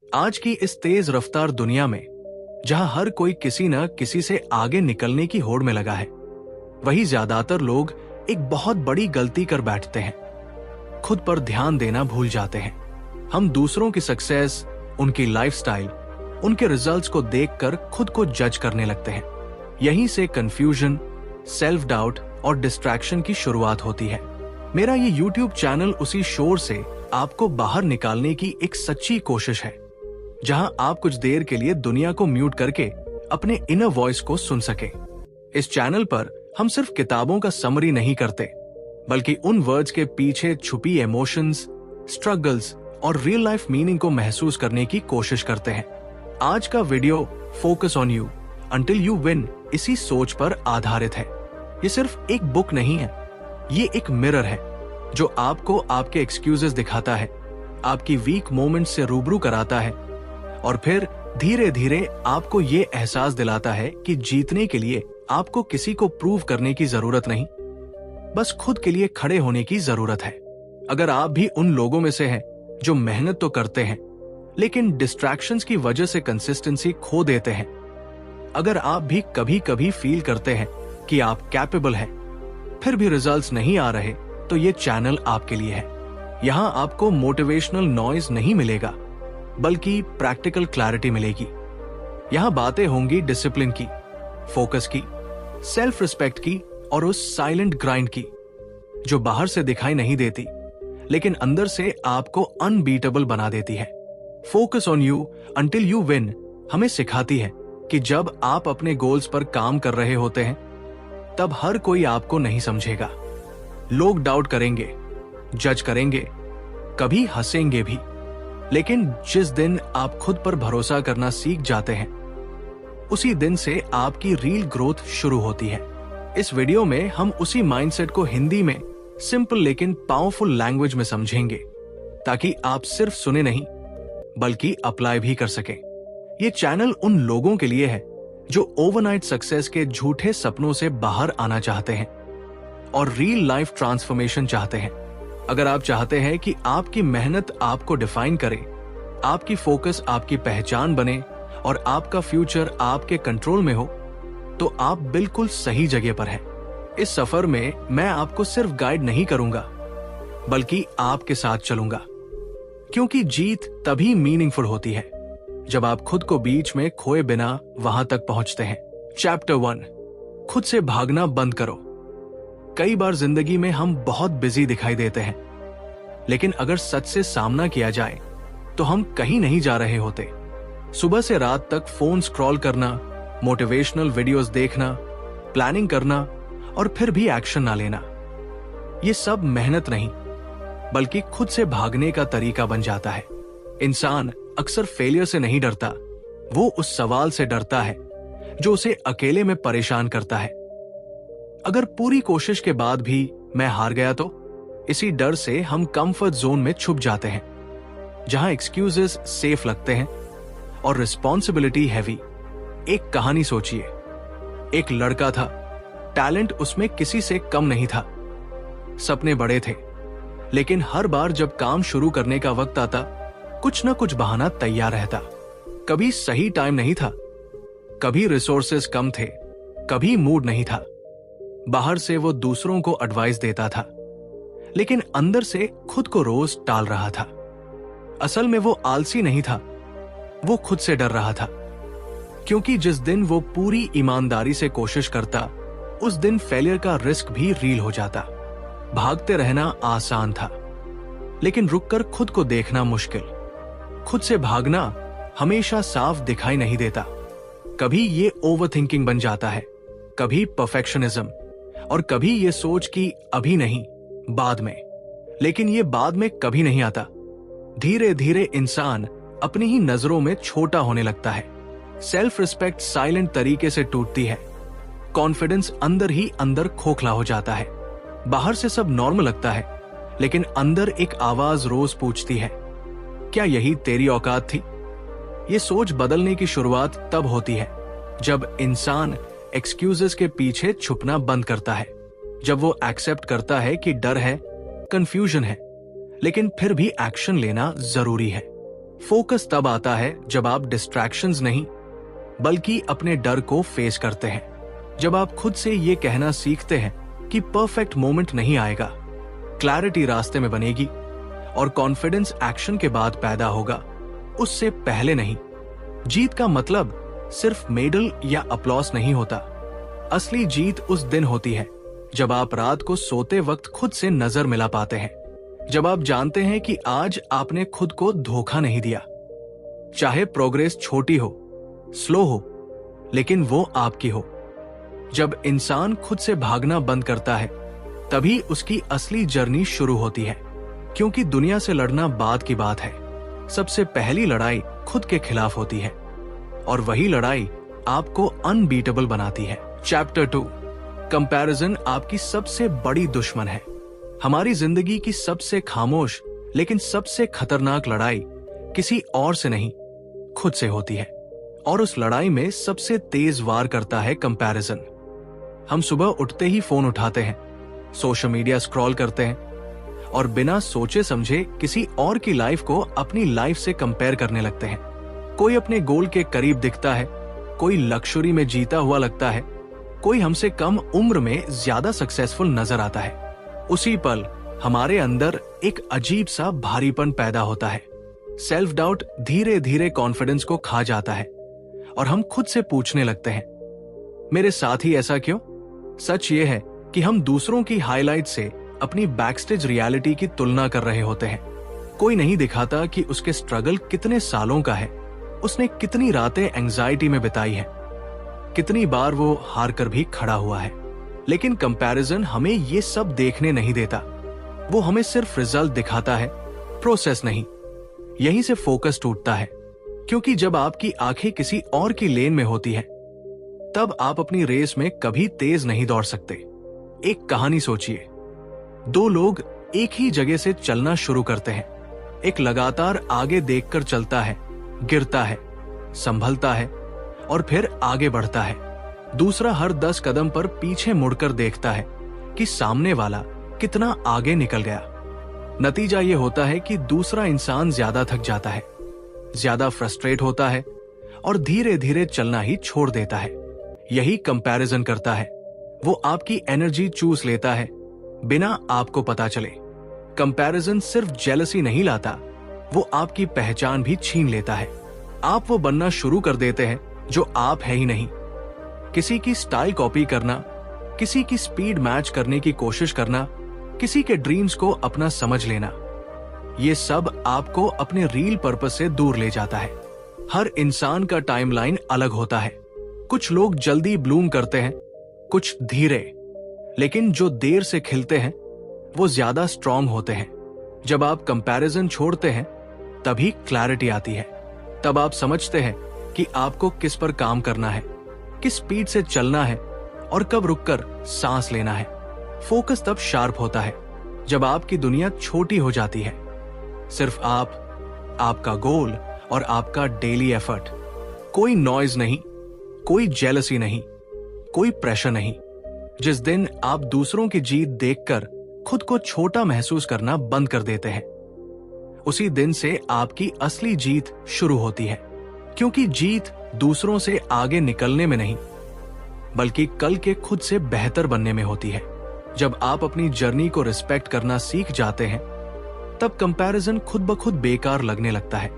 आज की इस तेज रफ्तार दुनिया में जहां हर कोई किसी न किसी से आगे निकलने की होड़ में लगा है, वही ज्यादातर लोग एक बहुत बड़ी गलती कर बैठते हैं। खुद पर ध्यान देना भूल जाते हैं। हम दूसरों की सक्सेस, उनकी लाइफस्टाइल, उनके रिजल्ट्स को देखकर खुद को जज करने लगते हैं। यहीं से कंफ्यूजन, सेल्फ डाउट और डिस्ट्रैक्शन की शुरुआत होती है। मेरा ये YouTube चैनल उसी शोर से आपको बाहर निकालने की एक सच्ची कोशिश है, जहां आप कुछ देर के लिए दुनिया को म्यूट करके अपने इनर वॉइस को सुन सके। इस चैनल पर हम सिर्फ किताबों का समरी नहीं करते, बल्कि उन वर्ड्स के पीछे छुपी इमोशंस, स्ट्रगल्स और रियल लाइफ मीनिंग को महसूस करने की कोशिश करते हैं। आज का video focus on you until you win इसी सोच पर आधारित है। ये सिर्फ एक बुक नहीं है, ये एक मिरर है जो आपको आपके एक्सक्यूजेस दिखाता है, आपकी वीक मोमेंट से रूबरू कराता है और फिर धीरे धीरे आपको ये एहसास दिलाता है कि जीतने के लिए आपको किसी को प्रूव करने की जरूरत नहीं, बस खुद के लिए खड़े होने की जरूरत है। अगर आप भी उन लोगों में से हैं जो मेहनत तो करते हैं लेकिन डिस्ट्रैक्शंस की वजह से कंसिस्टेंसी खो देते हैं, अगर आप भी कभी कभी फील करते हैं कि आप कैपेबल हैं फिर भी रिजल्ट्स नहीं आ रहे, तो ये चैनल आपके लिए है। यहाँ आपको मोटिवेशनल नॉइज नहीं मिलेगा, बल्कि प्रैक्टिकल क्लैरिटी मिलेगी। यहाँ बातें होंगी डिसिप्लिन की, फोकस की, सेल्फ रिस्पेक्ट की और उस साइलेंट ग्राइंड की जो बाहर से दिखाई नहीं देती लेकिन अंदर से आपको अनबीटेबल बना देती है। Focus on you until you win हमें सिखाती है कि जब आप अपने गोल्स पर काम कर रहे होते हैं तब हर कोई आपको नहीं समझेगा। लोग डाउट करेंगे, जज करेंगे, कभी हंसेंगे भी, लेकिन जिस दिन आप खुद पर भरोसा करना सीख जाते हैं उसी दिन से आपकी रियल ग्रोथ शुरू होती है। इस वीडियो में हम उसी माइंडसेट को हिंदी में सिंपल लेकिन पावरफुल लैंग्वेज में समझेंगे, ताकि आप सिर्फ सुने नहीं बल्कि अप्लाई भी कर सकें। ये चैनल उन लोगों के लिए है जो ओवरनाइट सक्सेस के झूठे सपनों से बाहर आना चाहते हैं और रियल लाइफ ट्रांसफॉर्मेशन चाहते हैं। अगर आप चाहते हैं कि आपकी मेहनत आपको डिफाइन करे, आपकी फोकस आपकी पहचान बने और आपका फ्यूचर आपके कंट्रोल में हो, तो आप बिल्कुल सही जगह पर हैं। इस सफर में मैं आपको सिर्फ गाइड नहीं करूंगा, बल्कि आपके साथ चलूंगा, क्योंकि जीत तभी मीनिंगफुल होती है जब आप खुद को बीच में खोए बिना वहां तक पहुंचते हैं। चैप्टर 1, खुद से भागना बंद करो। कई बार जिंदगी में हम बहुत बिजी दिखाई देते हैं, लेकिन अगर सच से सामना किया जाए तो हम कहीं नहीं जा रहे होते। सुबह से रात तक फोन स्क्रॉल करना, मोटिवेशनल वीडियोस देखना, प्लानिंग करना और फिर भी एक्शन ना लेना, ये सब मेहनत नहीं बल्कि खुद से भागने का तरीका बन जाता है। इंसान अक्सर फेलियर से नहीं डरता, वो उस सवाल से डरता है जो उसे अकेले में परेशान करता है। अगर पूरी कोशिश के बाद भी मैं हार गया तो इसी डर से हम कंफर्ट जोन में छुप जाते हैं, जहां एक्सक्यूजेस सेफ लगते हैं और रिस्पॉन्सिबिलिटी हैवी। एक कहानी सोचिए, एक लड़का था, टैलेंट उसमें किसी से कम नहीं था, सपने बड़े थे, लेकिन हर बार जब काम शुरू करने का वक्त आता कुछ न कुछ बहाना तैयार रहता। कभी सही टाइम नहीं था, कभी रिसोर्सेस कम थे, कभी मूड नहीं था। बाहर से वो दूसरों को एडवाइस देता था, लेकिन अंदर से खुद को रोज टाल रहा था। असल में वो आलसी नहीं था, वो खुद से डर रहा था, क्योंकि जिस दिन वो पूरी ईमानदारी से कोशिश करता उस दिन फेलियर का रिस्क भी रियल हो जाता। भागते रहना आसान था, लेकिन रुककर खुद को देखना मुश्किल। खुद से भागना हमेशा साफ दिखाई नहीं देता, कभी ये ओवरथिंकिंग बन जाता है, कभी परफेक्शनिज्म और कभी ये सोच कि अभी नहीं बाद में। लेकिन ये बाद में कभी नहीं आता। धीरे धीरे इंसान अपनी ही नजरों में छोटा होने लगता है। सेल्फ रिस्पेक्ट साइलेंट तरीके से टूटती है, कॉन्फिडेंस अंदर ही अंदर खोखला हो जाता है। बाहर से सब नॉर्मल लगता है, लेकिन अंदर एक आवाज रोज पूछती है, क्या यही तेरी औकात थी? ये सोच बदलने की शुरुआत तब होती है जब इंसान एक्सक्यूजेस के पीछे छुपना बंद करता है, जब वो एक्सेप्ट करता है कि डर है, कंफ्यूजन है, लेकिन फिर भी एक्शन लेना जरूरी है। फोकस तब आता है जब आप डिस्ट्रैक्शंस नहीं बल्कि अपने डर को फेस करते हैं। जब आप खुद से ये कहना सीखते हैं कि परफेक्ट मोमेंट नहीं आएगा, क्लैरिटी रास्ते में बनेगी और कॉन्फिडेंस एक्शन के बाद पैदा होगा, उससे पहले नहीं। जीत का मतलब सिर्फ मेडल या अपलॉस नहीं होता। असली जीत उस दिन होती है जब आप रात को सोते वक्त खुद से नजर मिला पाते हैं, जब आप जानते हैं कि आज आपने खुद को धोखा नहीं दिया। चाहे प्रोग्रेस छोटी हो, स्लो हो, लेकिन वो आपकी हो। जब इंसान खुद से भागना बंद करता है, तभी उसकी असली जर्नी शुरू होती है। क्योंकि दुनिया से लड़ना बाद की बात है, सबसे पहली लड़ाई खुद के खिलाफ होती है, और वही लड़ाई आपको अनबीटेबल बनाती है। चैप्टर 2, कंपैरिजन आपकी सबसे बड़ी दुश्मन है। हमारी जिंदगी की सबसे खामोश लेकिन सबसे खतरनाक लड़ाई किसी और से नहीं, खुद से होती है। और उस लड़ाई में सबसे तेज वार करता है कंपैरिजन। हम सुबह उठते ही फोन उठाते हैं, सोशल मीडिया स्क्रॉल करते हैं और बिना सोचे समझे किसी और की लाइफ को अपनी लाइफ से कंपेयर करने लगते हैं। कोई अपने गोल के करीब दिखता है, कोई लक्जरी में जीता हुआ लगता है, कोई हमसे कम उम्र में ज्यादा सक्सेसफुल नजर आता है। उसी पल हमारे अंदर एक अजीब सा भारीपन पैदा होता है। सेल्फ डाउट धीरे धीरे कॉन्फिडेंस को खा जाता है और हम खुद से पूछने लगते हैं, मेरे साथ ही ऐसा क्यों? सच ये है कि हम दूसरों की हाइलाइट से अपनी बैकस्टेज रियलिटी की तुलना कर रहे होते हैं। कोई नहीं दिखाता कि उसके स्ट्रगल कितने सालों का है, उसने कितनी रातें एंजाइटी में बिताई है, कितनी बार वो हार कर भी खड़ा हुआ है। लेकिन कंपैरिजन हमें ये सब देखने नहीं देता। वो हमें सिर्फ रिजल्ट दिखाता है, प्रोसेस नहीं। यहीं से फोकस टूटता है, क्योंकि जब आपकी आंखें किसी और की लेन में होती हैं, तब आप अपनी रेस में कभी तेज नहीं दौड़ सकते। एक कहानी सोचिए, दो लोग एक ही जगह से चलना शुरू करते हैं। एक लगातार आगे देखकर चलता है, गिरता है, संभलता है और फिर आगे बढ़ता है। दूसरा हर 10 कदम पर पीछे मुड़कर देखता है कि सामने वाला कितना आगे निकल गया। नतीजा ये होता है कि दूसरा इंसान ज्यादा थक जाता है, ज्यादा फ्रस्ट्रेट होता है और धीरे धीरे चलना ही छोड़ देता है। यही कंपैरिजन करता है, वो आपकी एनर्जी चूस लेता है बिना आपको पता चले। कंपैरिजन सिर्फ जेलसी नहीं लाता, वो आपकी पहचान भी छीन लेता है। आप वो बनना शुरू कर देते हैं जो आप है ही नहीं। किसी की स्टाइल कॉपी करना, किसी की स्पीड मैच करने की कोशिश करना, किसी के ड्रीम्स को अपना समझ लेना, ये सब आपको अपने रियल पर्पस से दूर ले जाता है। हर इंसान का टाइमलाइन अलग होता है। कुछ लोग जल्दी ब्लूम करते हैं, कुछ धीरे, लेकिन जो देर से खिलते हैं वो ज्यादा स्ट्रांग होते हैं। जब आप कंपैरिजन छोड़ते हैं, तभी क्लैरिटी आती है। तब आप समझते हैं कि आपको किस पर काम करना है, किस स्पीड से चलना है और कब रुककर सांस लेना है। फोकस तब शार्प होता है जब आपकी दुनिया छोटी हो जाती है। सिर्फ आप, आपका गोल और आपका डेली एफर्ट। कोई नॉइज नहीं, कोई जेलसी नहीं, कोई प्रेशर नहीं। जिस दिन आप दूसरों की जीत देखकर खुद को छोटा महसूस करना बंद कर देते हैं, उसी दिन से आपकी असली जीत शुरू होती है। क्योंकि जीत दूसरों से आगे निकलने में नहीं, बल्कि कल के खुद से बेहतर बनने में होती है। जब आप अपनी जर्नी को रिस्पेक्ट करना सीख जाते हैं, तब कंपैरिजन खुद ब खुद बेकार लगने लगता है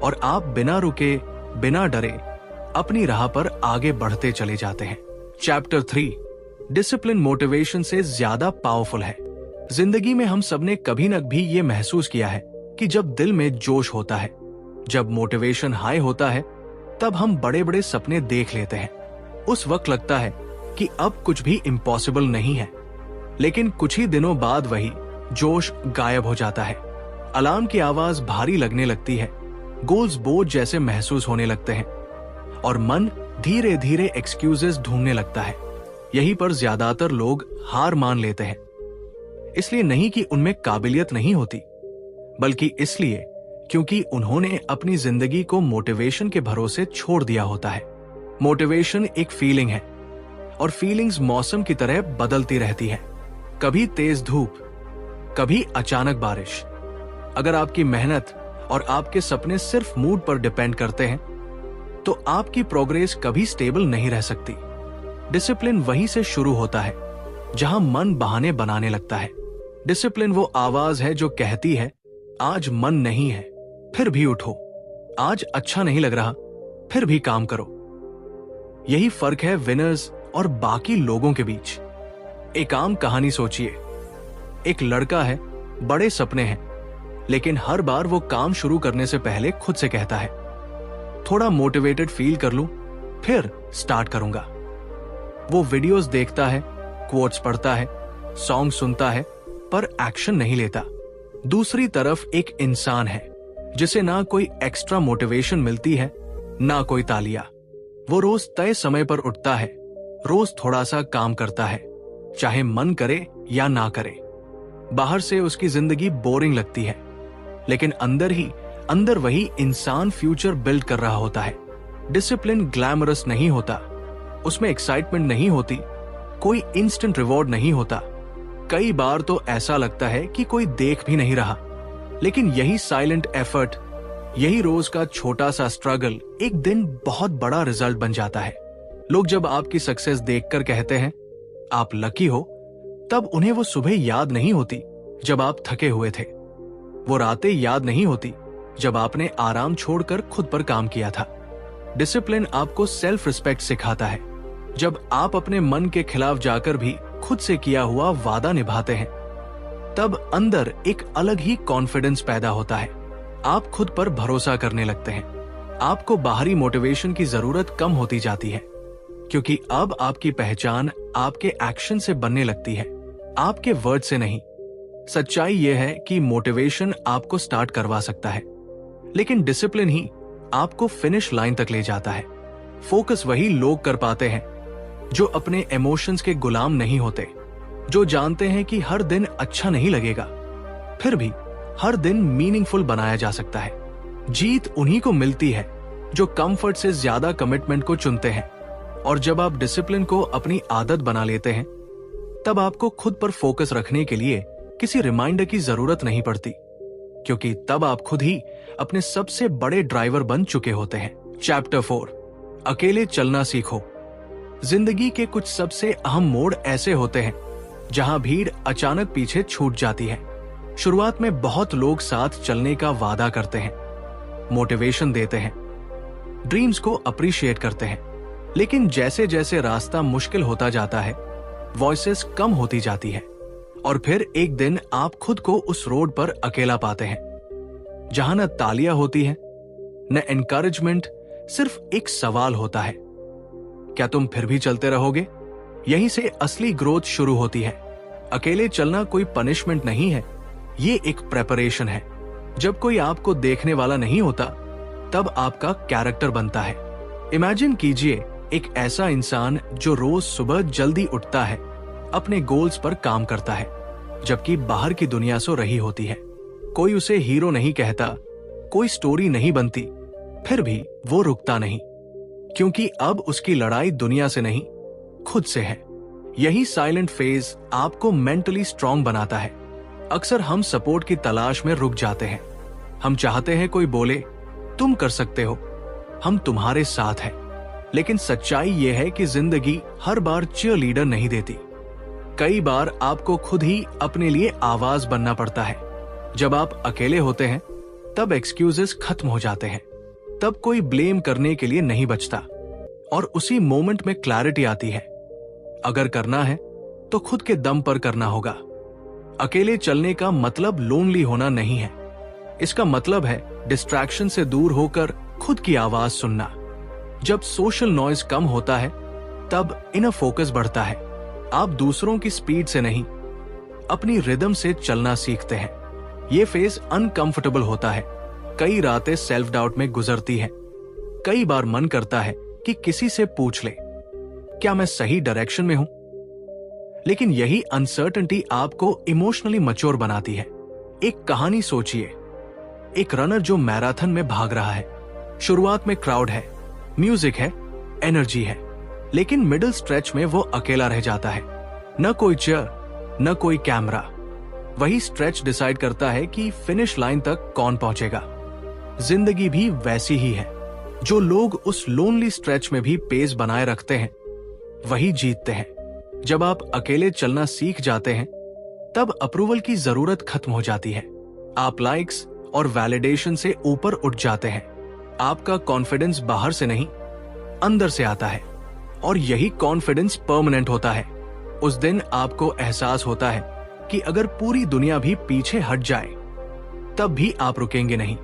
और आप बिना रुके, बिना डरे अपनी राह पर आगे बढ़ते चले जाते हैं। चैप्टर 3, डिसिप्लिन मोटिवेशन से ज्यादा पावरफुल है। जिंदगी में हम सबने कभी न कभी ये महसूस किया है कि जब दिल में जोश होता है, जब मोटिवेशन हाई होता है, तब हम बड़े बड़े सपने देख लेते हैं। उस वक्त लगता है कि अब कुछ भी इम्पॉसिबल नहीं है, लेकिन कुछ ही दिनों बाद वही जोश गायब हो जाता है। अलार्म की आवाज भारी लगने लगती है, गोल्स बोझ जैसे महसूस होने लगते हैं और मन धीरे धीरे एक्सक्यूजेस ढूंढने लगता है। यहीं पर ज्यादातर लोग हार मान लेते हैं। इसलिए नहीं कि उनमें काबिलियत नहीं होती, बल्कि इसलिए क्योंकि उन्होंने अपनी जिंदगी को मोटिवेशन के भरोसे छोड़ दिया होता है। मोटिवेशन एक फीलिंग है और फीलिंग्स मौसम की तरह बदलती रहती है। कभी तेज धूप, कभी अचानक बारिश। अगर आपकी मेहनत और आपके सपने सिर्फ मूड पर डिपेंड करते हैं, तो आपकी प्रोग्रेस कभी स्टेबल नहीं रह सकती। डिसिप्लिन वहीं से शुरू होता है जहां मन बहाने बनाने लगता है। डिसिप्लिन वो आवाज है जो कहती है, आज मन नहीं है फिर भी उठो, आज अच्छा नहीं लग रहा फिर भी काम करो। यही फर्क है विनर्स और बाकी लोगों के बीच। एक आम कहानी सोचिए। एक लड़का है, बड़े सपने हैं, लेकिन हर बार वो काम शुरू करने से पहले खुद से कहता है, थोड़ा मोटिवेटेड फील कर लूं फिर स्टार्ट करूंगा। वो वीडियोस देखता है, क्वोट्स पढ़ता है, सॉन्ग सुनता है, पर एक्शन नहीं लेता। दूसरी तरफ एक इंसान है जिसे ना कोई एक्स्ट्रा मोटिवेशन मिलती है, ना कोई तालियां। वो रोज तय समय पर उठता है, रोज थोड़ा सा काम करता है, चाहे मन करे या ना करे। बाहर से उसकी जिंदगी बोरिंग लगती है, लेकिन अंदर वही इंसान फ्यूचर बिल्ड कर रहा होता है। डिसिप्लिन ग्लैमरस नहीं होता, उसमें एक्साइटमेंट नहीं होती, कोई इंस्टेंट रिवॉर्ड नहीं होता। कई बार तो ऐसा लगता है कि कोई देख भी नहीं रहा, लेकिन यही साइलेंट एफर्ट, यही रोज का छोटा सा स्ट्रगल एक दिन बहुत बड़ा रिजल्ट बन जाता है। लोग जब आपकी सक्सेस देखकर कहते हैं आप लकी हो, तब उन्हें वो सुबह याद नहीं होती जब आप थके हुए थे, वो रातें याद नहीं होती जब आपने आराम छोड़कर खुद पर काम किया था। डिसिप्लिन आपको सेल्फ रिस्पेक्ट सिखाता है। जब आप अपने मन के खिलाफ जाकर भी खुद से किया हुआ वादा निभाते हैं, तब अंदर एक अलग ही कॉन्फिडेंस पैदा होता है। आप खुद पर भरोसा करने लगते हैं। आपको बाहरी मोटिवेशन की जरूरत कम होती जाती है, क्योंकि अब आपकी पहचान आपके एक्शन से बनने लगती है, आपके वर्ड से नहीं। सच्चाई यह है कि मोटिवेशन आपको स्टार्ट करवा सकता है, लेकिन डिसिप्लिन ही आपको फिनिश लाइन तक ले जाता है। फोकस वही लोग कर पाते हैं जो अपने इमोशंस के गुलाम नहीं होते, जो जानते हैं कि हर दिन अच्छा नहीं लगेगा, फिर भी हर दिन मीनिंगफुल बनाया जा सकता है। जीत उन्हीं को मिलती है जो कंफर्ट से ज्यादा कमिटमेंट को चुनते हैं। और जब आप डिसिप्लिन को अपनी आदत बना लेते हैं, तब आपको खुद पर फोकस रखने के लिए किसी रिमाइंडर की जरूरत नहीं पड़ती, क्योंकि तब आप खुद ही अपने सबसे बड़े ड्राइवर बन चुके होते हैं। चैप्टर 4, अकेले चलना सीखो। जिंदगी के कुछ सबसे अहम मोड़ ऐसे होते हैं जहां भीड़ अचानक पीछे छूट जाती है। शुरुआत में बहुत लोग साथ चलने का वादा करते हैं, मोटिवेशन देते हैं, ड्रीम्स को अप्रिशिएट करते हैं, लेकिन जैसे जैसे रास्ता मुश्किल होता जाता है, वॉइसेस कम होती जाती है, और फिर एक दिन आप खुद को उस रोड पर अकेला पाते हैं, जहां न तालियां होती हैं, न एनकरेजमेंट, सिर्फ एक सवाल होता है, क्या तुम फिर भी चलते रहोगे? यहीं से असली ग्रोथ शुरू होती है। अकेले चलना कोई पनिशमेंट नहीं है, ये एक प्रेपरेशन है। जब कोई आपको देखने वाला नहीं होता, तब आपका कैरेक्टर बनता है। इमेजिन कीजिए एक ऐसा इंसान जो रोज सुबह जल्दी उठता है, अपने गोल्स पर काम करता है, जबकि बाहर की दुनिया सो रही होती है। कोई उसे हीरो नहीं कहता, कोई स्टोरी नहीं बनती, फिर भी वो रुकता नहीं, क्योंकि अब उसकी लड़ाई दुनिया से नहीं, खुद से है। यही साइलेंट फेज आपको मेंटली स्ट्रांग बनाता है। अक्सर हम सपोर्ट की तलाश में रुक जाते हैं। हम चाहते हैं कोई बोले तुम कर सकते हो, हम तुम्हारे साथ हैं। लेकिन सच्चाई यह है कि जिंदगी हर बार चीयर लीडर नहीं देती। कई बार आपको खुद ही अपने लिए आवाज बनना पड़ता है। जब आप अकेले होते हैं, तब एक्सक्यूजेस खत्म हो जाते हैं, तब कोई ब्लेम करने के लिए नहीं बचता, और उसी मोमेंट में क्लैरिटी आती है। अगर करना है तो खुद के दम पर करना होगा। अकेले चलने का मतलब लोनली होना नहीं है, इसका मतलब है डिस्ट्रैक्शन से दूर होकर खुद की आवाज सुनना। जब सोशल नॉइज कम होता है, तब इनर फोकस बढ़ता है। आप दूसरों की स्पीड से नहीं, अपनी रिदम से चलना सीखते हैं। ये फेज अनकंफर्टेबल होता है। कई रातें सेल्फ डाउट में गुजरती हैं। कई बार मन करता है कि किसी से पूछ ले, क्या मैं सही डायरेक्शन में हूं? लेकिन यही अनसर्टेनिटी आपको इमोशनली मैच्योर बनाती है। एक कहानी सोचिए, एक रनर जो मैराथन में भाग रहा है। शुरुआत में क्राउड है, म्यूजिक है, एनर्जी है, लेकिन मिडिल स्ट्रेच में वो अकेला रह जाता है। न कोई चेयर, न कोई कैमरा। वही स्ट्रेच डिसाइड करता है कि फिनिश लाइन तक कौन पहुंचेगा। जिंदगी भी वैसी ही है। जो लोग उस लोनली स्ट्रेच में भी पेस बनाए रखते हैं वही जीतते हैं। जब आप अकेले चलना सीख जाते हैं तब अप्रूवल की जरूरत खत्म हो जाती है। आप लाइक्स और वैलिडेशन से ऊपर उठ जाते हैं। आपका कॉन्फिडेंस बाहर से नहीं अंदर से आता है और यही कॉन्फिडेंस परमानेंट होता है। उस दिन आपको एहसास होता है कि अगर पूरी दुनिया भी पीछे हट जाए तब भी आप रुकेंगे नहीं,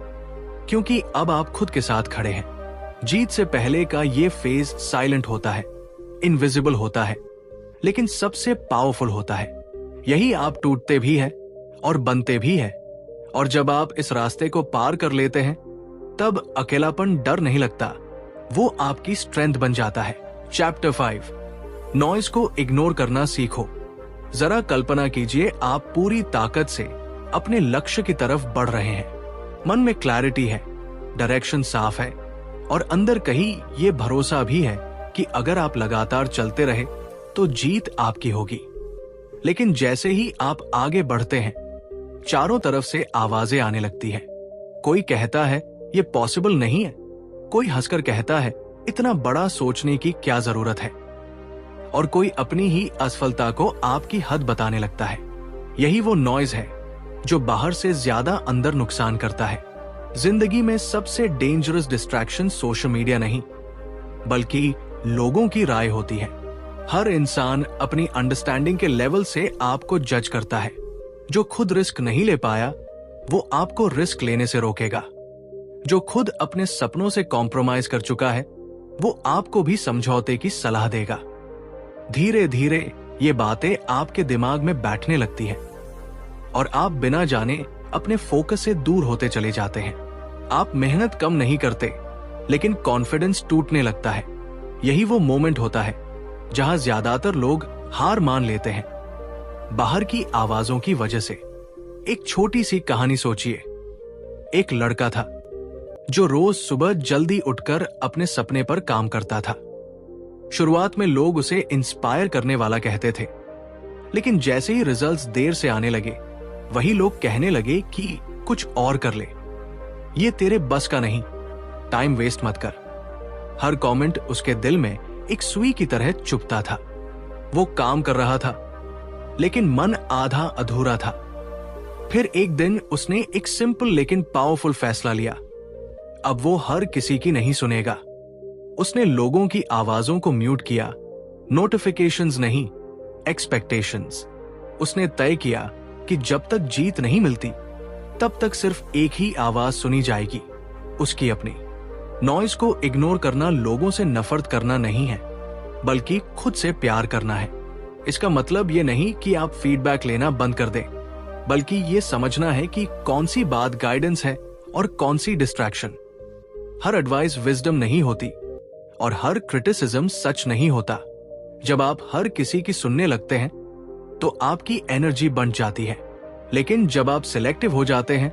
क्योंकि अब आप खुद के साथ खड़े हैं। जीत से पहले का ये फेज साइलेंट होता है, इनविजिबल होता है, लेकिन सबसे पावरफुल होता है। यही आप टूटते भी हैं और बनते भी हैं। और जब आप इस रास्ते को पार कर लेते हैं तब अकेलापन डर नहीं लगता, वो आपकी स्ट्रेंथ बन जाता है। चैप्टर 5, नॉइज को इग्नोर करना सीखो। जरा कल्पना कीजिए आप पूरी ताकत से अपने लक्ष्य की तरफ बढ़ रहे हैं। मन में क्लैरिटी है, डायरेक्शन साफ है और अंदर कहीं ये भरोसा भी है कि अगर आप लगातार चलते रहे तो जीत आपकी होगी। लेकिन जैसे ही आप आगे बढ़ते हैं चारों तरफ से आवाजें आने लगती है। कोई कहता है ये पॉसिबल नहीं है, कोई हंसकर कहता है इतना बड़ा सोचने की क्या जरूरत है, और कोई अपनी ही असफलता को आपकी हद बताने लगता है। यही वो नॉइज है जो बाहर से ज्यादा अंदर नुकसान करता है। जिंदगी में सबसे डेंजरस डिस्ट्रैक्शन सोशल मीडिया नहीं बल्कि लोगों की राय होती है। हर इंसान अपनी अंडरस्टैंडिंग के लेवल से आपको जज करता है। जो खुद रिस्क नहीं ले पाया वो आपको रिस्क लेने से रोकेगा। जो खुद अपने सपनों से कॉम्प्रोमाइज कर चुका है वो आपको भी समझौते की सलाह देगा। धीरे धीरे ये बातें आपके दिमाग में बैठने लगती हैं और आप बिना जाने अपने फोकस से दूर होते चले जाते हैं। आप मेहनत कम नहीं करते लेकिन कॉन्फिडेंस टूटने लगता है। यही वो मोमेंट होता है जहां ज्यादातर लोग हार मान लेते हैं, बाहर की आवाजों की वजह से। एक छोटी सी कहानी सोचिए। एक लड़का था जो रोज सुबह जल्दी उठकर अपने सपने पर काम करता था। शुरुआत में लोग उसे इंस्पायर करने वाला कहते थे, लेकिन जैसे ही रिजल्ट्स देर से आने लगे वही लोग कहने लगे कि कुछ और कर ले, ये तेरे बस का नहीं, टाइम वेस्ट मत कर। हर कमेंट उसके दिल में एक सुई की तरह चुभता था। वो काम कर रहा था लेकिन मन आधा अधूरा था। फिर एक दिन उसने एक सिंपल लेकिन पावरफुल फैसला लिया। अब वो हर किसी की नहीं सुनेगा। उसने लोगों की आवाजों को म्यूट किया, नोटिफिकेशंस नहीं, एक्सपेक्टेशंस। उसने तय किया कि जब तक जीत नहीं मिलती तब तक सिर्फ एक ही आवाज सुनी जाएगी, उसकी अपनी। नॉइज को इग्नोर करना लोगों से नफरत करना नहीं है बल्कि खुद से प्यार करना है। इसका मतलब ये नहीं कि आप फीडबैक लेना बंद कर दें, बल्कि ये समझना है कि कौन सी बात गाइडेंस है और कौन सी डिस्ट्रैक्शन। हर एडवाइस विजडम नहीं होती और हर क्रिटिसिज्म सच नहीं होता। जब आप हर किसी की सुनने लगते हैं तो आपकी एनर्जी बढ़ जाती है, लेकिन जब आप सिलेक्टिव हो जाते हैं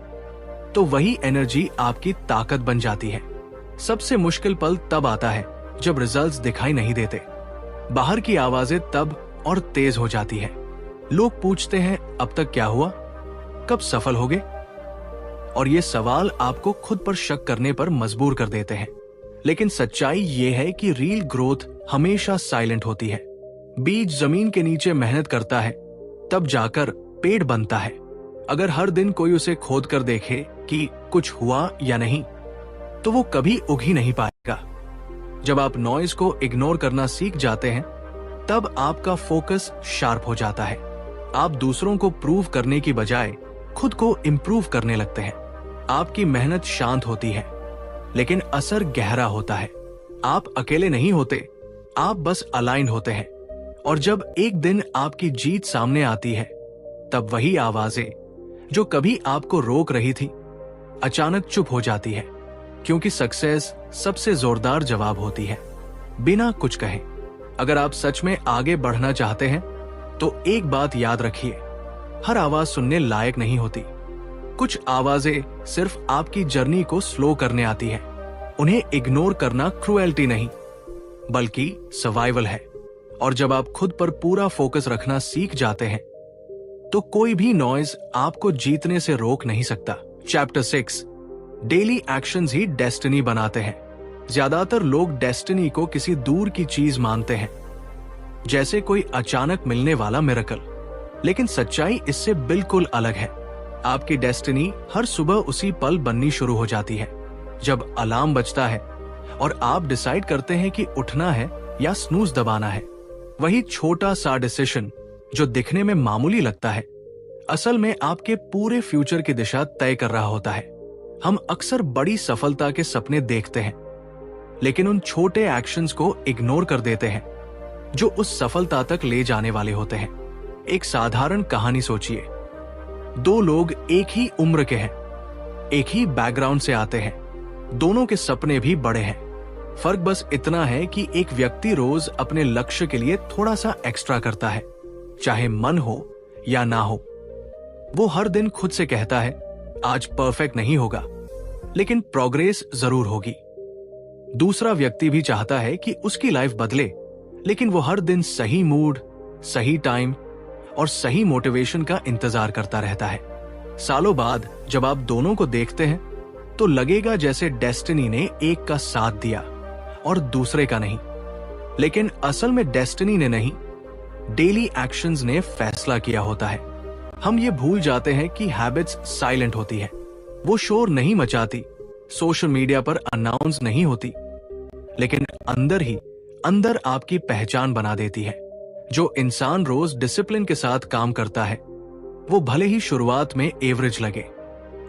तो वही एनर्जी आपकी ताकत बन जाती है। सबसे मुश्किल पल तब आता है जब रिजल्ट्स दिखाई नहीं देते। बाहर की आवाजें तब और तेज हो जाती है। लोग पूछते हैं अब तक क्या हुआ, कब सफल होगे, और ये सवाल आपको खुद पर शक करने पर मजबूर कर देते हैं। लेकिन सच्चाई ये है कि रियल ग्रोथ हमेशा साइलेंट होती है। बीज जमीन के नीचे मेहनत करता है तब जाकर पेड़ बनता है। अगर हर दिन कोई उसे खोद कर देखे कि कुछ हुआ या नहीं तो वो कभी उग ही नहीं पाएगा। जब आप नॉइज को इग्नोर करना सीख जाते हैं तब आपका फोकस शार्प हो जाता है। आप दूसरों को प्रूव करने की बजाय खुद को इम्प्रूव करने लगते हैं। आपकी मेहनत शांत होती है लेकिन असर गहरा होता है। आप अकेले नहीं होते, आप बस अलाइंड होते हैं। और जब एक दिन आपकी जीत सामने आती है तब वही आवाजें जो कभी आपको रोक रही थी अचानक चुप हो जाती है, क्योंकि सक्सेस सबसे जोरदार जवाब होती है बिना कुछ कहे। अगर आप सच में आगे बढ़ना चाहते हैं तो एक बात याद रखिए, हर आवाज सुनने लायक नहीं होती। कुछ आवाजें सिर्फ आपकी जर्नी को स्लो करने आती है। उन्हें इग्नोर करना क्रूएल्टी नहीं बल्कि सर्वाइवल है। और जब आप खुद पर पूरा फोकस रखना सीख जाते हैं तो कोई भी नॉइज आपको जीतने से रोक नहीं सकता। चैप्टर 6, डेली एक्शंस ही डेस्टिनी बनाते हैं। ज्यादातर लोग डेस्टिनी को किसी दूर की चीज मानते हैं, जैसे कोई अचानक मिलने वाला मिरेकल। लेकिन सच्चाई इससे बिल्कुल अलग है। आपकी डेस्टिनी हर सुबह उसी पल बननी शुरू हो जाती है जब अलार्म बजता है और आप डिसाइड करते हैं कि उठना है या स्नूज दबाना है। वही छोटा सा डिसीजन जो दिखने में मामूली लगता है, असल में आपके पूरे फ्यूचर की दिशा तय कर रहा होता है। हम अक्सर बड़ी सफलता के सपने देखते हैं, लेकिन उन छोटे एक्शंस को इग्नोर कर देते हैं जो उस सफलता तक ले जाने वाले होते हैं। एक साधारण कहानी सोचिए। दो लोग एक ही उम्र के हैं, एक ही बैकग्राउंड से आते हैं, दोनों के सपने भी बड़े हैं। फर्क बस इतना है कि एक व्यक्ति रोज अपने लक्ष्य के लिए थोड़ा सा एक्स्ट्रा करता है, चाहे मन हो या ना हो। वो हर दिन खुद से कहता है, आज परफेक्ट नहीं होगा, लेकिन प्रोग्रेस जरूर होगी। दूसरा व्यक्ति भी चाहता है कि उसकी लाइफ बदले, लेकिन वो हर दिन सही मूड, सही टाइम और सही मोटिवेशन का इंतजार करता रहता है। सालों बाद जब आप दोनों को देखते हैं तो लगेगा जैसे डेस्टिनी ने एक का साथ दिया और दूसरे का नहीं। लेकिन असल में डेस्टिनी ने नहीं, डेली एक्शंस ने फैसला किया होता है। हम ये भूल जाते हैं कि हैबिट्स साइलेंट होती है। वो शोर नहीं मचाती, सोशल मीडिया पर अनाउंस नहीं होती, लेकिन अंदर ही अंदर आपकी पहचान बना देती है। जो इंसान रोज डिसिप्लिन के साथ काम करता है, वो भले ही शुरुआत में एवरेज लगे,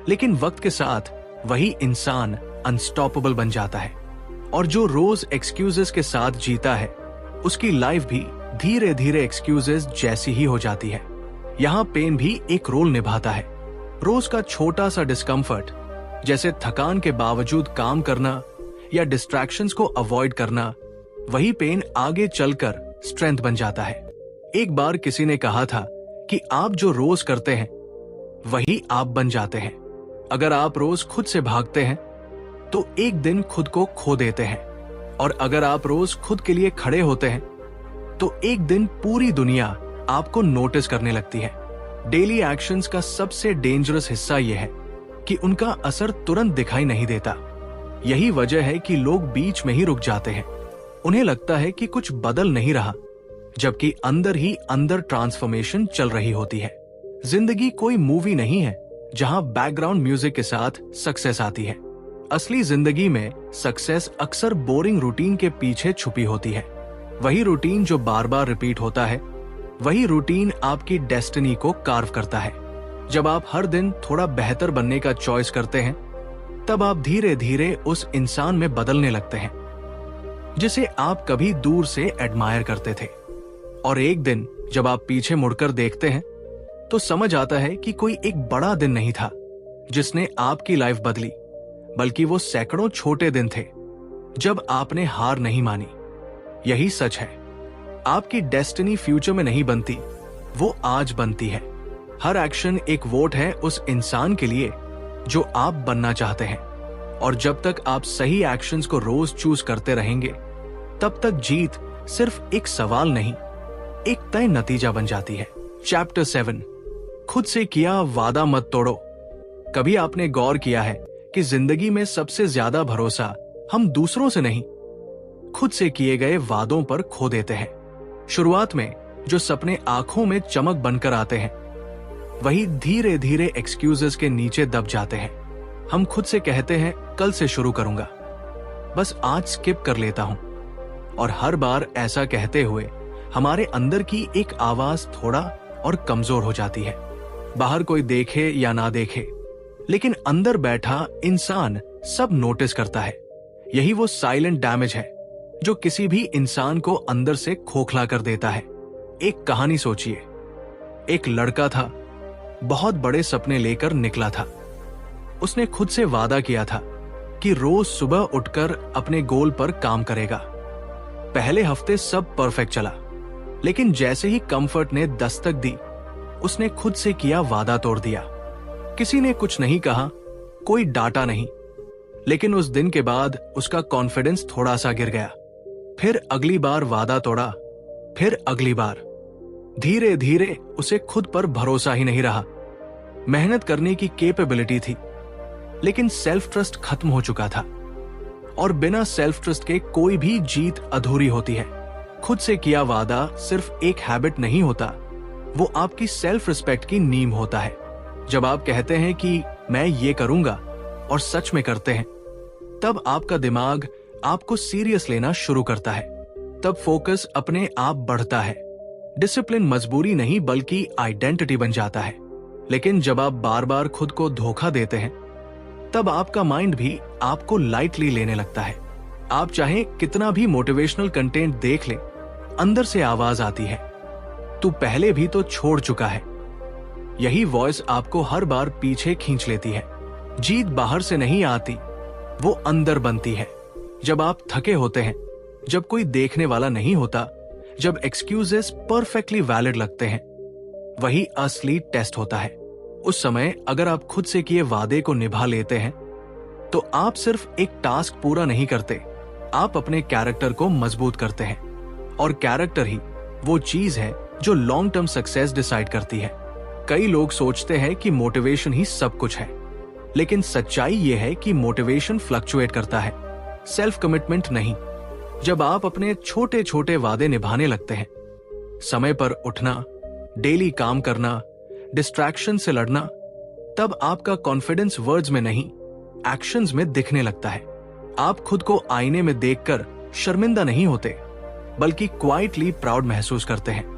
लेकिन वक्त के साथ वही इंसान अनस्टॉपेबल बन जाता है। और जो रोज एक्सक्यूजेस के साथ जीता है, उसकी लाइफ भी धीरे धीरे एक्सक्यूजेस जैसी ही हो जाती है। यहाँ पेन भी एक रोल निभाता है। रोज का छोटा सा डिस्कम्फर्ट, जैसे थकान के बावजूद काम करना या डिस्ट्रैक्शंस को अवॉइड करना, वही पेन आगे चलकर स्ट्रेंथ बन जाता है। एक बार किसी ने कहा था कि आप जो रोज करते हैं वही आप बन जाते हैं। अगर आप रोज खुद से भागते हैं तो एक दिन खुद को खो देते हैं, और अगर आप रोज खुद के लिए खड़े होते हैं तो एक दिन पूरी दुनिया आपको नोटिस करने लगती है। डेली एक्शंस का सबसे डेंजरस हिस्सा यह है कि उनका असर तुरंत दिखाई नहीं देता। यही वजह है कि लोग बीच में ही रुक जाते हैं। उन्हें लगता है कि कुछ बदल नहीं रहा, जबकि अंदर ही अंदर ट्रांसफॉर्मेशन चल रही होती है। जिंदगी कोई मूवी नहीं है जहां बैकग्राउंड म्यूजिक के साथ सक्सेस आती है। असली जिंदगी में सक्सेस अक्सर बोरिंग रूटीन के पीछे छुपी होती है। वही रूटीन जो बार बार रिपीट होता है, वही रूटीन आपकी डेस्टिनी को कार्व करता है। जब आप हर दिन थोड़ा बेहतर बनने का चॉइस करते हैं, तब आप धीरे धीरे उस इंसान में बदलने लगते हैं जिसे आप कभी दूर से एडमायर करते थे। और एक दिन जब आप पीछे मुड़कर देखते हैं तो समझ आता है कि कोई एक बड़ा दिन नहीं था जिसने आपकी लाइफ बदली, बल्कि वो सैकड़ों छोटे दिन थे जब आपने हार नहीं मानी। यही सच है, आपकी डेस्टिनी फ्यूचर में नहीं बनती, वो आज बनती है। हर एक्शन एक वोट है उस इंसान के लिए जो आप बनना चाहते हैं। और जब तक आप सही एक्शंस को रोज चूज करते रहेंगे, तब तक जीत सिर्फ एक सवाल नहीं, एक तय नतीजा बन जाती है। चैप्टर 7, खुद से किया वादा मत तोड़ो। कभी आपने गौर किया है कि जिंदगी में सबसे ज्यादा भरोसा हम दूसरों से नहीं, खुद से किए गए वादों पर खो देते हैं। शुरुआत में जो सपने आंखों में चमक बनकर आते हैं, वही धीरे धीरे एक्सक्यूजेस के नीचे दब जाते हैं। हम खुद से कहते हैं, कल से शुरू करूंगा, बस आज स्किप कर लेता हूं। और हर बार ऐसा कहते हुए हमारे अंदर की एक आवाज थोड़ा और कमजोर हो जाती है। बाहर कोई देखे या ना देखे, लेकिन अंदर बैठा इंसान सब नोटिस करता है। यही वो साइलेंट डैमेज है जो किसी भी इंसान को अंदर से खोखला कर देता है। एक कहानी सोचिए। एक लड़का था, बहुत बड़े सपने लेकर निकला था। उसने खुद से वादा किया था कि रोज सुबह उठकर अपने गोल पर काम करेगा। पहले हफ्ते सब परफेक्ट चला, लेकिन जैसे ही कंफर्ट ने दस्तक दी, उसने खुद से किया वादा तोड़ दिया। किसी ने कुछ नहीं कहा, कोई डांटा नहीं, लेकिन उस दिन के बाद उसका कॉन्फिडेंस थोड़ा सा गिर गया। फिर अगली बार वादा तोड़ा, फिर अगली बार। धीरे धीरे उसे खुद पर भरोसा ही नहीं रहा। मेहनत करने की कैपेबिलिटी थी, लेकिन सेल्फ ट्रस्ट खत्म हो चुका था। और बिना सेल्फ ट्रस्ट के कोई भी जीत अधूरी होती है। खुद से किया वादा सिर्फ एक हैबिट नहीं होता, वो आपकी सेल्फ रिस्पेक्ट की नींव होता है। जब आप कहते हैं कि मैं ये करूंगा और सच में करते हैं, तब आपका दिमाग आपको सीरियस लेना शुरू करता है। तब फोकस अपने आप बढ़ता है। डिसिप्लिन मजबूरी नहीं बल्कि आइडेंटिटी बन जाता है। लेकिन जब आप बार बार खुद को धोखा देते हैं, तब आपका माइंड भी आपको लाइटली लेने लगता है। आप चाहे कितना भी मोटिवेशनल कंटेंट देख ले, अंदर से आवाज आती है, तू पहले भी तो छोड़ चुका है। यही वॉइस आपको हर बार पीछे खींच लेती है। जीत बाहर से नहीं आती, वो अंदर बनती है। जब आप थके होते हैं, जब कोई देखने वाला नहीं होता, जब एक्सक्यूजेस परफेक्टली वैलिड लगते हैं, वही असली टेस्ट होता है। उस समय अगर आप खुद से किए वादे को निभा लेते हैं, तो आप सिर्फ एक टास्क पूरा नहीं करते, आप अपने कैरेक्टर को मजबूत करते हैं। और कैरेक्टर ही वो चीज है जो लॉन्ग टर्म सक्सेस डिसाइड करती है। कई लोग सोचते हैं कि मोटिवेशन ही सब कुछ है, लेकिन सच्चाई यह है कि मोटिवेशन फ्लक्चुएट करता है, सेल्फ कमिटमेंट नहीं। जब आप अपने छोटे छोटे वादे निभाने लगते हैं, समय पर उठना, डेली काम करना, डिस्ट्रैक्शन से लड़ना, तब आपका कॉन्फिडेंस वर्ड्स में नहीं, एक्शंस में दिखने लगता है। आप खुद को आईने में देखकर शर्मिंदा नहीं होते, बल्कि क्वाइटली प्राउड महसूस करते हैं।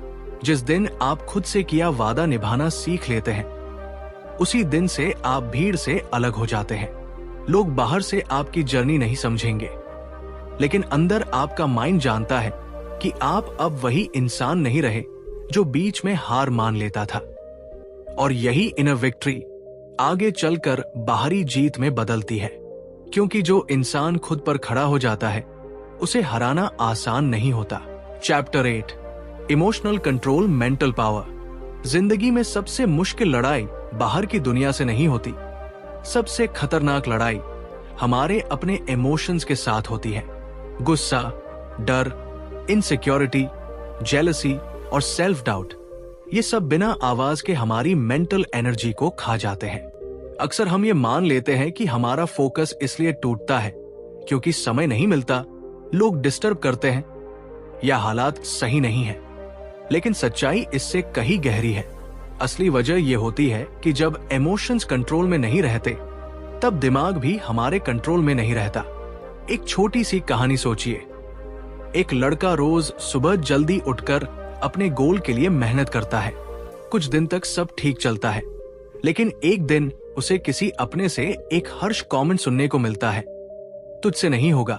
जिस दिन आप खुद से किया वादा निभाना सीख लेते हैं, उसी दिन से आप भीड़ से अलग हो जाते हैं। लोग बाहर से आपकी जर्नी नहीं समझेंगे, लेकिन अंदर आपका माइंड जानता है कि आप अब वही इंसान नहीं रहे जो बीच में हार मान लेता था। और यही इनर विक्ट्री आगे चलकर बाहरी जीत में बदलती है, क्योंकि जो इंसान खुद पर खड़ा हो जाता है, उसे हराना आसान नहीं होता। Chapter 8, emotional control, mental power. जिंदगी में सबसे मुश्किल लड़ाई बाहर की दुनिया से नहीं होती। सबसे खतरनाक लड़ाई हमारे अपने इमोशंस के साथ होती है। गुस्सा, डर, इनसिक्योरिटी, जेलसी और सेल्फ डाउट, ये सब बिना आवाज के हमारी मेंटल एनर्जी को खा जाते हैं। अक्सर हम ये मान लेते हैं कि हमारा फोकस इसलिए टूटता है क्योंकि समय नहीं मिलता, लोग डिस्टर्ब करते हैं या हालात सही नहीं है। लेकिन सच्चाई इससे कहीं गहरी है। असली वजह यह होती है कि जब इमोशंस कंट्रोल में नहीं रहते, तब दिमाग भी हमारे कंट्रोल में नहीं रहता। एक छोटी सी कहानी सोचिए। एक लड़का रोज सुबह जल्दी उठकर अपने गोल के लिए मेहनत करता है। कुछ दिन तक सब ठीक चलता है, लेकिन एक दिन उसे किसी अपने से एक हर्ष कमेंट सुनने को मिलता है, तुझसे नहीं होगा।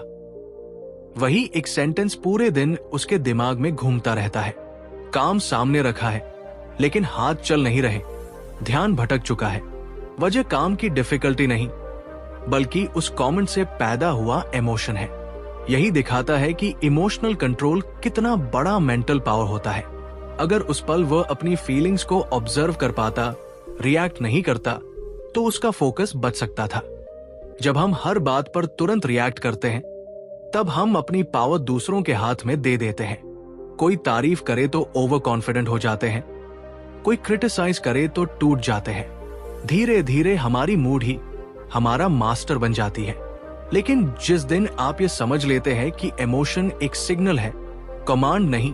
वही एक सेंटेंस पूरे दिन उसके दिमाग में घूमता रहता है। काम सामने रखा है, लेकिन हाथ चल नहीं रहे, ध्यान भटक चुका है। वजह काम की डिफिकल्टी नहीं, बल्कि उस कमेंट से पैदा हुआ इमोशन है। यही दिखाता है कि इमोशनल कंट्रोल कितना बड़ा मेंटल पावर होता है। अगर उस पल वह अपनी फीलिंग्स को ऑब्जर्व कर पाता, रिएक्ट नहीं करता, तो उसका फोकस बच सकता था। जब हम हर बात पर तुरंत रिएक्ट करते हैं, तब हम अपनी पावर दूसरों के हाथ में दे देते हैं। कोई तारीफ करे तो ओवर कॉन्फिडेंट हो जाते हैं, कोई क्रिटिसाइज करे तो टूट जाते हैं। धीरे धीरे हमारी मूड ही हमारा मास्टर बन जाती है। लेकिन जिस दिन आप ये समझ लेते हैं कि इमोशन एक सिग्नल है, कमांड नहीं,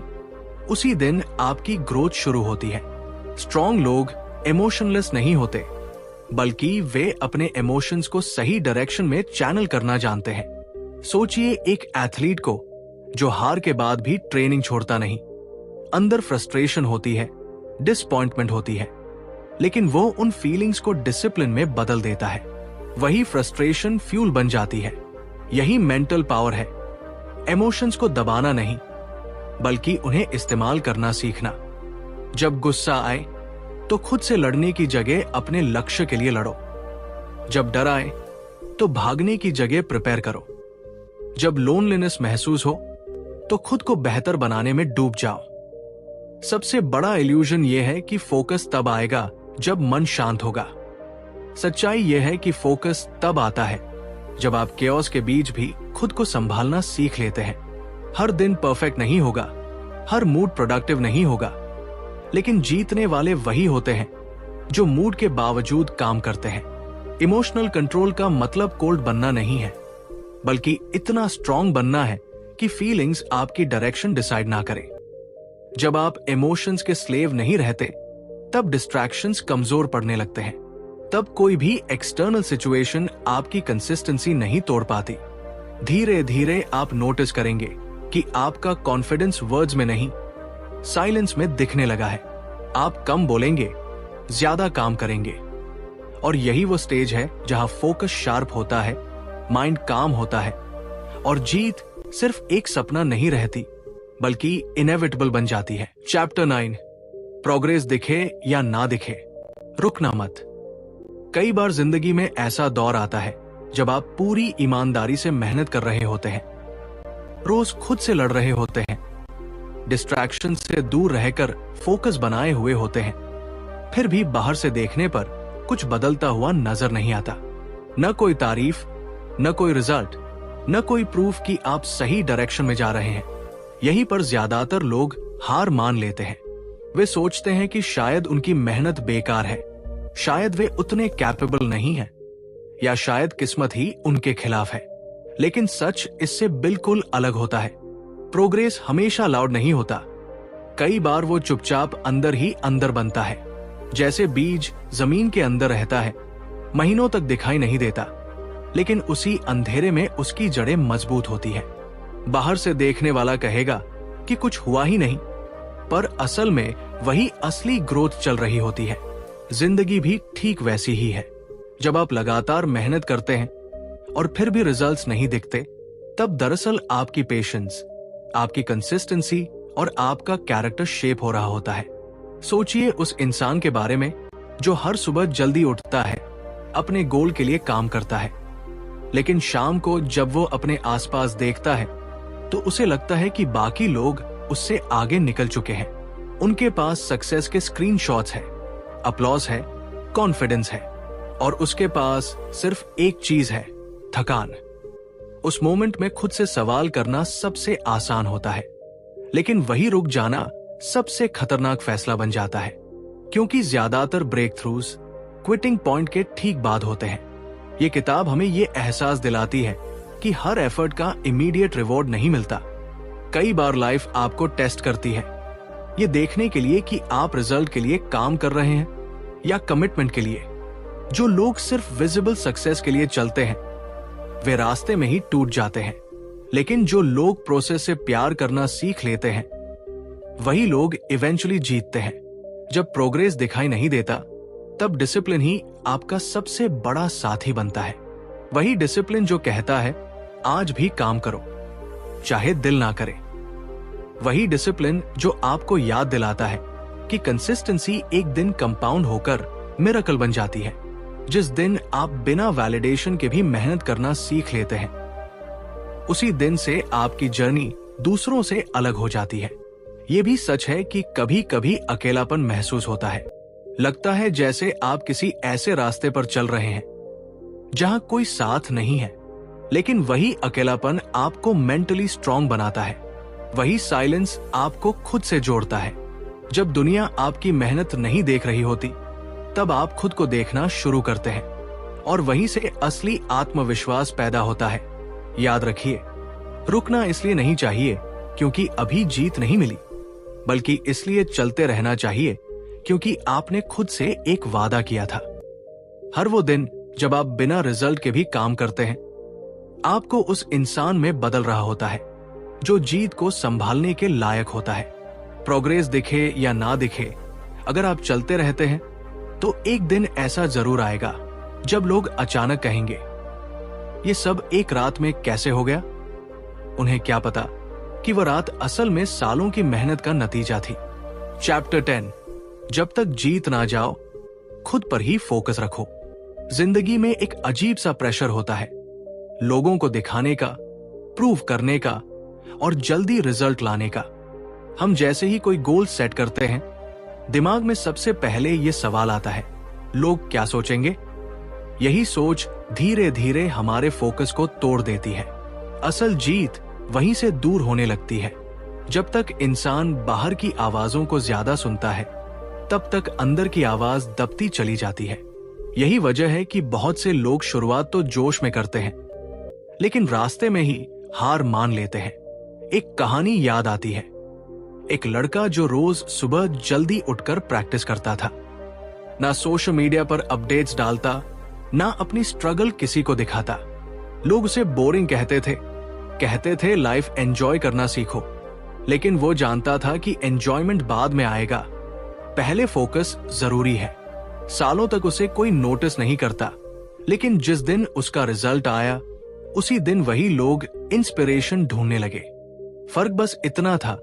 उसी दिन आपकी ग्रोथ शुरू होती है। स्ट्रॉन्ग लोग इमोशनलेस नहीं होते, बल्कि वे अपने इमोशंस को सही डायरेक्शन में चैनल करना जानते हैं। सोचिए एक एथलीट को जो हार के बाद भी ट्रेनिंग छोड़ता नहीं। अंदर फ्रस्ट्रेशन होती है, डिसअपॉइंटमेंट होती है, लेकिन वो उन फीलिंग्स को डिसिप्लिन में बदल देता है। वही फ्रस्ट्रेशन फ्यूल बन जाती है। यही मेंटल पावर है। इमोशंस को दबाना नहीं, बल्कि उन्हें इस्तेमाल करना सीखना। जब गुस्सा आए तो खुद से लड़ने की जगह अपने लक्ष्य के लिए लड़ो। जब डर आए तो भागने की जगह प्रिपेयर करो। जब लोनलीनेस महसूस हो तो खुद को बेहतर बनाने में डूब जाओ। सबसे बड़ा इल्यूजन यह है कि फोकस तब आएगा जब मन शांत होगा। सच्चाई यह है कि फोकस तब आता है जब आप केओस के बीच भी खुद को संभालना सीख लेते हैं। हर दिन परफेक्ट नहीं होगा, हर मूड प्रोडक्टिव नहीं होगा, लेकिन जीतने वाले वही होते हैं जो मूड के बावजूद काम करते हैं। इमोशनल कंट्रोल का मतलब कोल्ड बनना नहीं है, बल्कि इतना स्ट्रांग बनना है कि फीलिंग्स आपकी डायरेक्शन डिसाइड ना करें। जब आप इमोशंस के स्लेव नहीं रहते, तब डिस्ट्रैक्शंस कमजोर पड़ने लगते हैं। तब कोई भी एक्सटर्नल सिचुएशन आपकी कंसिस्टेंसी नहीं तोड़ पाती। धीरे धीरे आप नोटिस करेंगे कि आपका कॉन्फिडेंस वर्ड्स में नहीं, साइलेंस में दिखने लगा है। आप कम बोलेंगे, ज्यादा काम करेंगे। और यही वो स्टेज है जहां फोकस शार्प होता है, माइंड काम होता है, और जीत सिर्फ एक सपना नहीं रहती, बल्कि इनएविटेबल बन जाती है। चैप्टर 9, प्रोग्रेस दिखे या ना दिखे, रुकना मत। कई बार जिंदगी में ऐसा दौर आता है जब आप पूरी ईमानदारी से मेहनत कर रहे होते हैं, रोज खुद से लड़ रहे होते हैं, डिस्ट्रैक्शन से दूर रहकर फोकस बनाए हुए होते हैं, फिर भी बाहर से देखने पर कुछ बदलता हुआ नजर नहीं आता। न कोई तारीफ, न कोई रिजल्ट, न कोई प्रूफ कि आप सही डायरेक्शन में जा रहे हैं। यहीं पर ज्यादातर लोग हार मान लेते हैं। वे सोचते हैं कि शायद उनकी मेहनत बेकार है, शायद वे उतने कैपेबल नहीं हैं, या शायद किस्मत ही उनके खिलाफ है। लेकिन सच इससे बिल्कुल अलग होता है। प्रोग्रेस हमेशा लाउड नहीं होता। कई बार वो चुपचाप अंदर ही अंदर बनता है। जैसे बीज जमीन के अंदर रहता है, महीनों तक दिखाई नहीं देता, लेकिन उसी अंधेरे में उसकी जड़ें मजबूत होती है। बाहर से देखने वाला कहेगा कि कुछ हुआ ही नहीं, पर असल में वही असली ग्रोथ चल रही होती है। जिंदगी भी ठीक वैसी ही है। जब आप लगातार मेहनत करते हैं और फिर भी रिजल्ट्स नहीं दिखते, तब दरअसल आपकी पेशेंस, आपकी कंसिस्टेंसी और आपका कैरेक्टर शेप हो रहा होता है। सोचिए उस इंसान के बारे में जो हर सुबह जल्दी उठता है, अपने गोल के लिए काम करता है, लेकिन शाम को जब वो अपने आसपास देखता है तो उसे लगता है कि बाकी लोग उससे आगे निकल चुके हैं। उनके पास सक्सेस के स्क्रीनशॉट्स हैं, अपलॉज है, कॉन्फिडेंस है, और उसके पास सिर्फ एक चीज है, थकान। उस मोमेंट में खुद से सवाल करना सबसे आसान होता है, लेकिन वही रुक जाना सबसे खतरनाक फैसला बन जाता है, क्योंकि ज्यादातर ब्रेक थ्रूज क्विटिंग पॉइंट के ठीक बाद होते हैं। ये किताब हमें ये एहसास दिलाती है कि हर एफर्ट का इमीडिएट रिवॉर्ड नहीं मिलता। कई बार लाइफ आपको टेस्ट करती है, ये देखने के लिए कि आप रिजल्ट के लिए काम कर रहे हैं या कमिटमेंट के लिए। जो लोग सिर्फ विजिबल सक्सेस के लिए चलते हैं, वे रास्ते में ही टूट जाते हैं, लेकिन जो लोग प्रोसेस से प्यार करना सीख लेते हैं, वही लोग इवेंचुअली जीतते हैं। जब प्रोग्रेस दिखाई नहीं देता, तब डिसिप्लिन ही आपका सबसे बड़ा साथी बनता है। वही डिसिप्लिन जो कहता है आज भी काम करो, चाहे दिल ना करे। वही डिसिप्लिन जो आपको याद दिलाता है कि कंसिस्टेंसी एक दिन कंपाउंड होकर मिरेकल बन जाती है। जिस दिन आप बिना वैलिडेशन के भी मेहनत करना सीख लेते हैं, उसी दिन से आपकी जर्नी दूसरों से अलग हो जाती है। ये भी सच है कि कभी कभी अकेलापन महसूस होता है। लगता है जैसे आप किसी ऐसे रास्ते पर चल रहे हैं जहां कोई साथ नहीं है, लेकिन वही अकेलापन आपको मेंटली स्ट्रांग बनाता है। वही साइलेंस आपको खुद से जोड़ता है। जब दुनिया आपकी मेहनत नहीं देख रही होती, तब आप खुद को देखना शुरू करते हैं, और वहीं से असली आत्मविश्वास पैदा होता है। याद रखिए, रुकना इसलिए नहीं चाहिए क्योंकि अभी जीत नहीं मिली, बल्कि इसलिए चलते रहना चाहिए क्योंकि आपने खुद से एक वादा किया था। हर वो दिन जब आप बिना रिजल्ट के भी काम करते हैं, आपको उस इंसान में बदल रहा होता है जो जीत को संभालने के लायक होता है। प्रोग्रेस दिखे या ना दिखे, अगर आप चलते रहते हैं तो एक दिन ऐसा जरूर आएगा जब लोग अचानक कहेंगे, ये सब एक रात में कैसे हो गया। उन्हें क्या पता कि वह रात असल में सालों की मेहनत का नतीजा थी। चैप्टर 10, जब तक जीत ना जाओ, खुद पर ही फोकस रखो। जिंदगी में एक अजीब सा प्रेशर होता है, लोगों को दिखाने का, प्रूव करने का और जल्दी रिजल्ट लाने का। हम जैसे ही कोई गोल सेट करते हैं, दिमाग में सबसे पहले ये सवाल आता है, लोग क्या सोचेंगे। यही सोच धीरे धीरे हमारे फोकस को तोड़ देती है। असल जीत वहीं से दूर होने लगती है। जब तक इंसान बाहर की आवाजों को ज्यादा सुनता है, तब तक अंदर की आवाज दबती चली जाती है। यही वजह है कि बहुत से लोग शुरुआत तो जोश में करते हैं, लेकिन रास्ते में ही हार मान लेते हैं। एक कहानी याद आती है। एक लड़का जो रोज सुबह जल्दी उठकर प्रैक्टिस करता था, ना सोशल मीडिया पर अपडेट्स डालता, ना अपनी स्ट्रगल किसी को दिखाता। लोग उसे बोरिंग कहते थे लाइफ एंजॉय करना सीखो, लेकिन वो जानता था कि एंजॉयमेंट बाद में आएगा, पहले फोकस जरूरी है। सालों तक उसे कोई नोटिस नहीं करता, लेकिन जिस दिन उसका रिजल्ट आया, उसी दिन वही लोग इंस्पिरेशन ढूंढने लगे। फर्क बस इतना था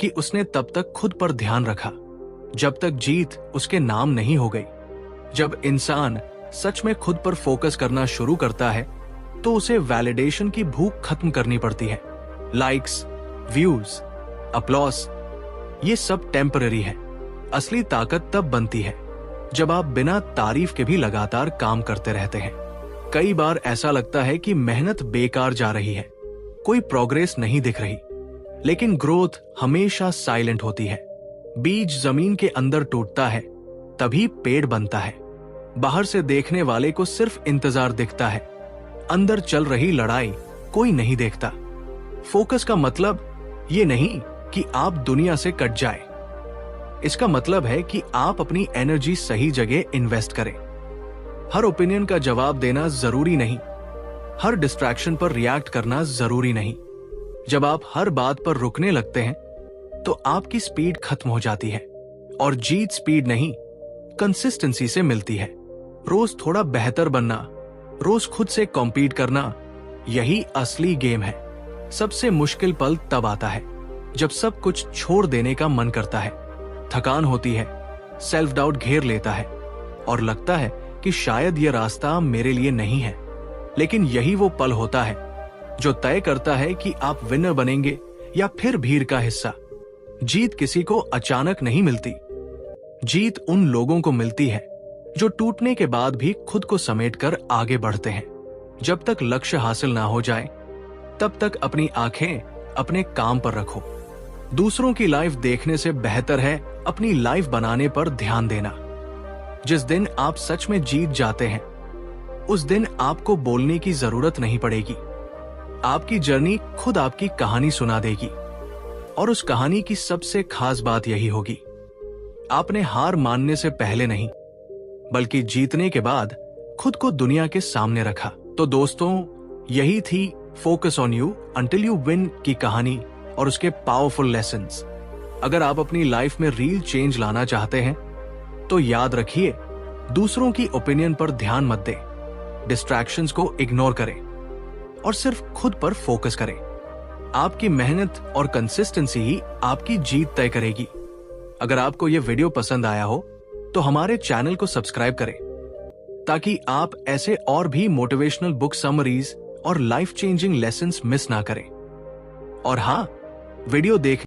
कि उसने तब तक खुद पर ध्यान रखा जब तक जीत उसके नाम नहीं हो गई। जब इंसान सच में खुद पर फोकस करना शुरू करता है तो उसे वैलिडेशन की भूख खत्म करनी पड़ती है। लाइक्स, व्यूज, अपलॉस, ये सब टेम्पररी है। असली ताकत तब बनती है जब आप बिना तारीफ के भी लगातार काम करते रहते हैं। कई बार ऐसा लगता है कि मेहनत बेकार जा रही है, कोई प्रोग्रेस नहीं दिख रही, लेकिन ग्रोथ हमेशा साइलेंट होती है। बीज जमीन के अंदर टूटता है तभी पेड़ बनता है। बाहर से देखने वाले को सिर्फ इंतजार दिखता है, अंदर चल रही लड़ाई कोई नहीं देखता। फोकस का मतलब ये नहीं कि आप दुनिया से कट जाए, इसका मतलब है कि आप अपनी एनर्जी सही जगह इन्वेस्ट करें। हर ओपिनियन का जवाब देना जरूरी नहीं, हर डिस्ट्रैक्शन पर रिएक्ट करना जरूरी नहीं। जब आप हर बात पर रुकने लगते हैं तो आपकी स्पीड खत्म हो जाती है, और जीत स्पीड नहीं, कंसिस्टेंसी से मिलती है। रोज थोड़ा बेहतर बनना, रोज खुद से कॉम्पीट करना, यही असली गेम है। सबसे मुश्किल पल तब आता है जब सब कुछ छोड़ देने का मन करता है, थकान होती है, सेल्फ डाउट घेर लेता है और लगता है कि शायद यह रास्ता मेरे लिए नहीं है। लेकिन यही वो पल होता है जो तय करता है कि आप विनर बनेंगे या फिर भीड़ का हिस्सा। जीत किसी को अचानक नहीं मिलती, जीत उन लोगों को मिलती है जो टूटने के बाद भी खुद को समेटकर आगे बढ़ते हैं। जब तक लक्ष्य हासिल ना हो जाए तब तक अपनी आंखें अपने काम पर रखो। दूसरों की लाइफ देखने से बेहतर है अपनी लाइफ बनाने पर ध्यान देना। जिस दिन आप सच में जीत जाते हैं उस दिन आपको बोलने की जरूरत नहीं पड़ेगी। आपकी जर्नी खुद आपकी कहानी सुना देगी, और उस कहानी की सबसे खास बात यही होगी, आपने हार मानने से पहले नहीं बल्कि जीतने के बाद खुद को दुनिया के सामने रखा। तो दोस्तों, यही थी focus on you until you win की कहानी और उसके पावरफुल लेसन्स। अगर आप अपनी लाइफ में रियल चेंज लाना चाहते हैं तो याद रखिए, दूसरों की ओपिनियन पर ध्यान मत दें, डिस्ट्रैक्शंस को इग्नोर करें और सिर्फ खुद पर फोकस करें। आपकी मेहनत और कंसिस्टेंसी ही आपकी जीत तय करेगी। अगर आपको यह वीडियो पसंद आया हो तो हमारे चैनल को सब्सक्राइब करें ताकि आप ऐसे और भी मोटिवेशनल बुक समरीज और लाइफ चेंजिंग लेसन्स मिस ना करें। और हाँ, वीडियो देख